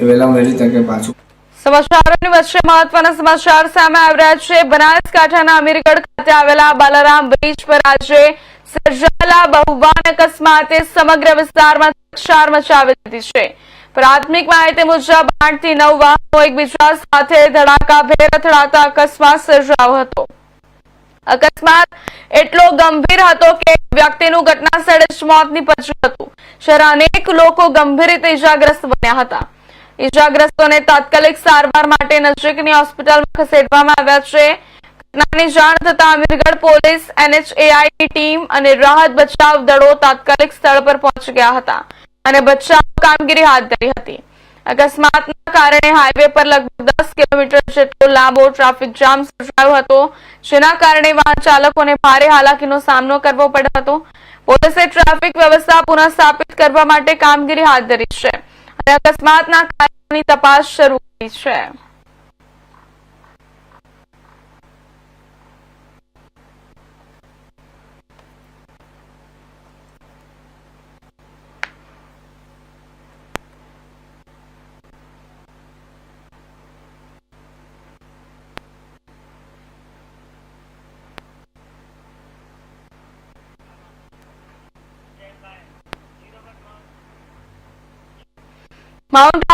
એ વહેલામાં વહેલી તકે પાછું. સમાચારોની વચ્ચે મહત્વના સમાચાર સામે આવી રહ્યા છે। બનાસકાંઠાના અમીરગઢ ખાતે આવેલા બાલારામ બ્રિજ પર આજે સર્જાયેલા બહુવાહન અકસ્માતે સમગ્ર વિસ્તારમાં ચકચાર મચાવી દીધી છે। પ્રાથમિક માહિતી મુજબ 8 થી 9 વાહનો એકબીજા સાથે ધડાકાભેર અથડાતા અકસ્માત સર્જાયો હતો। અકસ્માત એટલો ગંભીર હતો કે વ્યક્તિનું ઘટના સ્થળે જ મોત નીપજ્યું હતું, જ્યારે અનેક લોકો ગંભીર રીતે ઇજાગ્રસ્ત બન્યા હતા। ઇજાગ્રસ્તોને તાત્કાલિક સારવાર માટે નજીકની હોસ્પિટલમાં ખસેડવામાં આવ્યા છે। ઘટનાની જાણ થતાં અમીરગઢ પોલીસ, NHAIની ટીમ અને રાહત બચાવ દળો તાત્કાલિક સ્થળ પર પહોંચી ગયા હતા અને બચાવ કામગીરી હાથ ધરી હતી। અકસ્માતના કારણે હાઈવે પર લગભગ 10 કિલોમીટર જેટલો લાંબો ટ્રાફિક જામ સર્જાયો હતો, જેના કારણે વાહન ચાલકોને ભારે હાલાકીનો સામનો કરવો પડ્યો હતો। પોલીસે ટ્રાફિક વ્યવસ્થા પુનઃસ્થાપિત કરવા માટે કામગીરી હાથ ધરી છે અને અકસ્માતના કારણોની તપાસ શરૂ કરી છે। માઉન્ટ